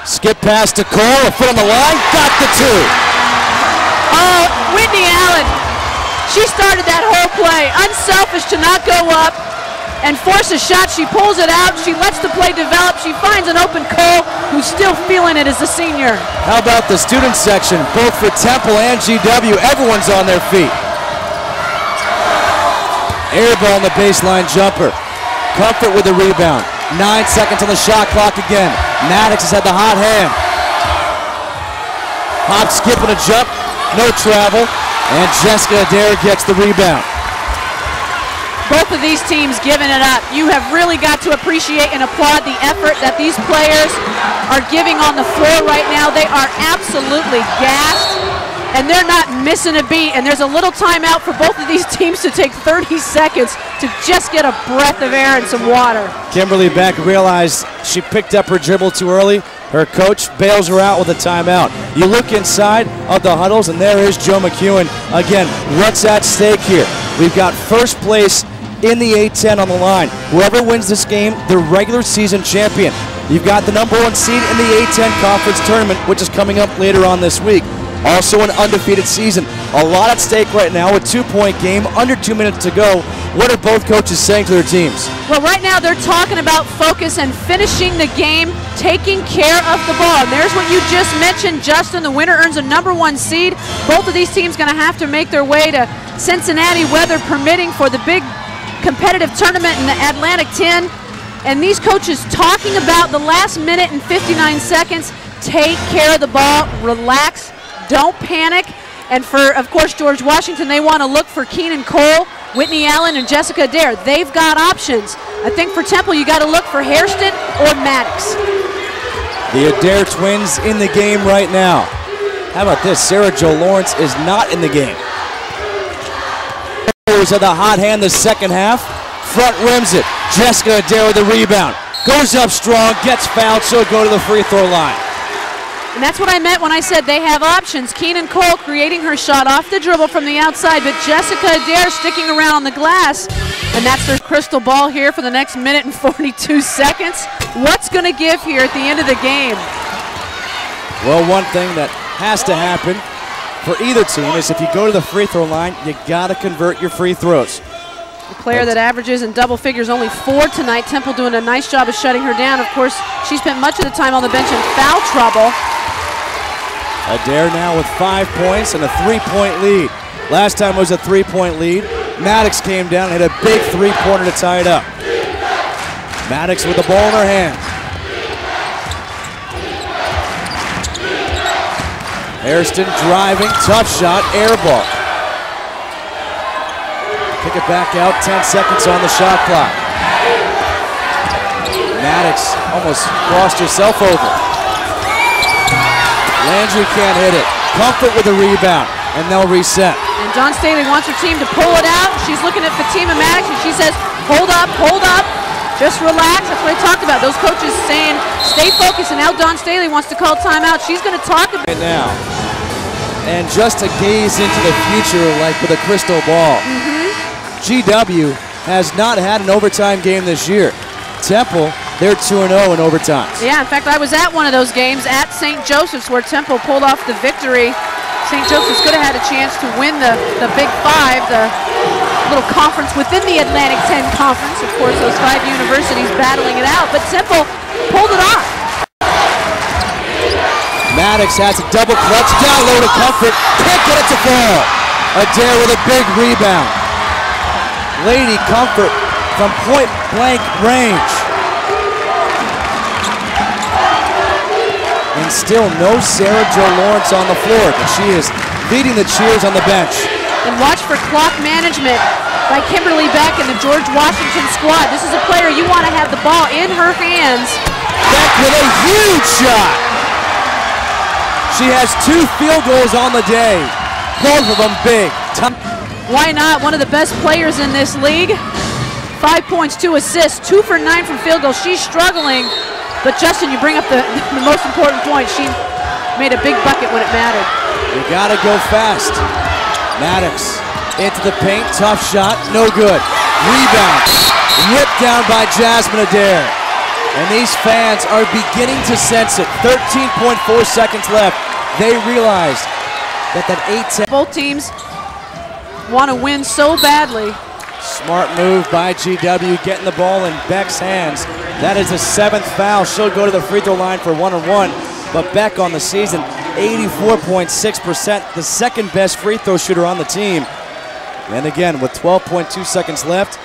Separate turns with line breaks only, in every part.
Skip pass to Cole, a foot on the line, got the two.
Oh, Whitney Allen, she started that whole play. Unselfish to not go up and force a shot. She pulls it out, she lets the play develop, she finds an open Cole who's still feeling it as a senior.
How about the student section, both for Temple and GW, everyone's on their feet. Air ball on the baseline jumper. Comfort with the rebound. 9 seconds on the shot clock again. Maddox has had the hot hand. Hop, skip, and a jump. No travel. And Jessica Adair gets the rebound.
Both of these teams giving it up. You have really got to appreciate and applaud the effort that these players are giving on the floor right now. They are absolutely gassed, and they're not missing a beat. And there's a little timeout for both of these teams to take 30 seconds to just get a breath of air and some water. Kimberly Beck realized she picked up her dribble too early. Her coach bails her out with a timeout. You look inside of the huddles, and there is Joe McEwen. Again, what's at stake here? We've got first place in the A-10 on the line. Whoever wins this game, the regular season champion. You've got the #1 seed in the A-10 conference tournament, which is coming up later on this week. Also an undefeated season. A lot at stake right now, a 2-point game, under 2 minutes to go. What are both coaches saying to their teams? Well, right now they're talking about focus and finishing the game, taking care of the ball. And there's what you just mentioned, Justin. The winner earns a #1 seed. Both of these teams going to have to make their way to Cincinnati, weather permitting, for the big competitive tournament in the Atlantic 10. And these coaches talking about the last minute and 59 seconds. Take care of the ball, relax, don't panic. And for, of course, George Washington, they want to look for Keenan Cole, Whitney Allen, and Jessica Adair. They've got options. I think for Temple, you got to look for Hairston or Maddox. The Adair twins in the game right now. How about this? Sarah Jo Lawrence is not in the game. Had the hot hand the second half. Front rims it. Jessica Adair with the rebound. Goes up strong, gets fouled, she'll go to the free throw line. And that's what I meant when I said they have options. Keenan Cole creating her shot off the dribble from the outside, but Jessica Adair sticking around on the glass. And that's their crystal ball here for the next minute and 42 seconds. What's going to give here at the end of the game? Well, one thing that has to happen for either team is if you go to the free throw line, you got to convert your free throws. The player that averages in double figures, only 4 tonight. Temple doing a nice job of shutting her down. Of course, she spent much of the time on the bench in foul trouble. Adair now with 5 points and a 3-point lead. Last time it was a 3-point lead. Maddox came down and hit a big 3-pointer to tie it up. Maddox with the ball in her hand. Hairston driving, tough shot, air ball. Kick it back out, 10 seconds on the shot clock. Maddox almost crossed herself over. Landry can't hit it. Comfort with the rebound, and they'll reset. And Dawn Staley wants her team to pull it out. She's looking at Fatima Maddox, and she says, hold up, just relax. That's what I talked about. Those coaches saying, stay focused, and now Dawn Staley wants to call timeout. She's going to talk about it now. And just to gaze into the future like with a crystal ball. GW has not had an overtime game this year. Temple, they're 2-0 in overtimes. Yeah, in fact, I was at one of those games at St. Joseph's where Temple pulled off the victory. St. Joseph's could have had a chance to win the Big Five, the little conference within the Atlantic 10 Conference. Of course, those 5 universities battling it out, but Temple pulled it off. Maddox has a double clutch, down low to Comfort, can't get it to fall. Adair with a big rebound. Lady Comfort from point blank range. And still no Sarah Jo Lawrence on the floor, but she is leading the cheers on the bench. And watch for clock management by Kimberly Beck and the George Washington squad. This is a player you want to have the ball in her hands. Beck with a huge shot. She has 2 field goals on the day, both of them big. Why not? One of the best players in this league. 5 points, 2 assists, 2 for 9 from field goal. She's struggling, but Justin, you bring up the most important point. She made a big bucket when it mattered. You gotta go fast. Maddox into the paint, tough shot, no good. Rebound, ripped down by Jasmine Adair.
And these fans are beginning to sense it. 13.4 seconds left. They realize that 8-10.
Both teams want to win so badly.
Smart move by GW, getting the ball in Beck's hands. That is the 7th foul. She'll go to the free throw line for 1-on-1. But Beck on the season, 84.6%, the second best free throw shooter on the team. And again, with 12.2 seconds left,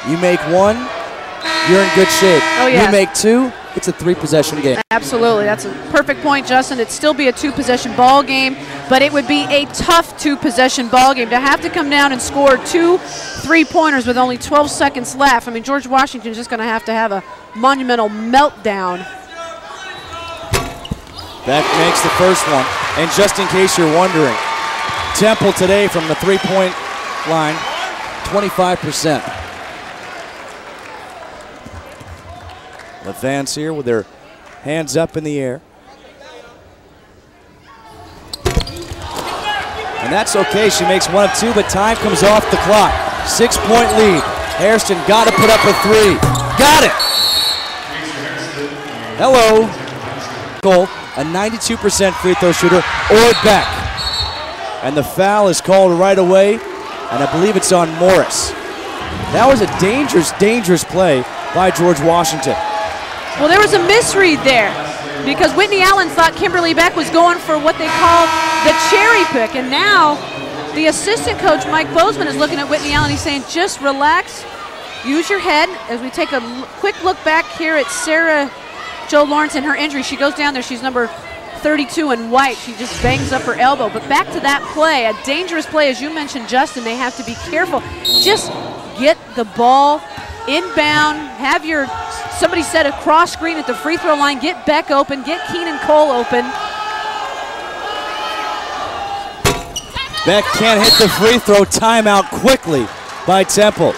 you make one, you're in good shape.
Oh, yeah.
You make two, it's a 3-possession game.
Absolutely, that's a perfect point, Justin. It'd still be a 2-possession ball game, but it would be a tough 2-possession ball game. To have to come down and score 2 3-pointers with only 12 seconds left, I mean, George Washington's just going to have a monumental meltdown.
Beck makes the first one, and just in case you're wondering, Temple today from the 3-point line, 25%. The fans here with their hands up in the air. And that's okay, she makes 1 of 2, but time comes off the clock. 6-point lead. Hairston got to put up a 3. Got it! Hello. Goal, a 92% free throw shooter, or Beck. And the foul is called right away, and I believe it's on Morris. That was a dangerous, dangerous play by George Washington.
Well, there was a misread there because Whitney Allen thought Kimberly Beck was going for what they call the cherry pick, and now the assistant coach, Mike Bozeman, is looking at Whitney Allen. He's saying, just relax, use your head. As we take a quick look back here at Sarah Jo Lawrence and her injury, she goes down there, she's number 32 in white. She just bangs up her elbow. But back to that play, a dangerous play, as you mentioned, Justin. They have to be careful. Just get the ball inbound, have somebody set a cross screen at the free throw line, get Beck open, get Keenan Cole open.
Beck can't hit the free throw. Timeout quickly by Temple.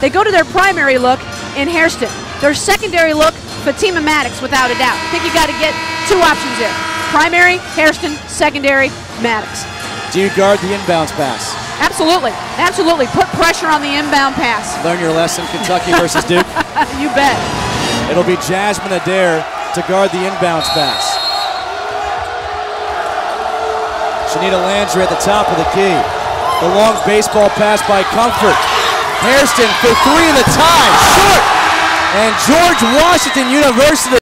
They go to their primary look in Hairston. Their secondary look, Fatima Maddox, without a doubt. I think you got to get 2 options there. Primary, Hairston, secondary, Maddox.
Do you guard the inbounds pass?
Absolutely, absolutely. Put pressure on the inbound pass.
Learn your lesson, Kentucky versus Duke.
You bet.
It'll be Jasmine Adair to guard the inbounds pass. Shanita Landry at the top of the key. The long baseball pass by Comfort. Hairston for 3 in the tie, short. And George Washington University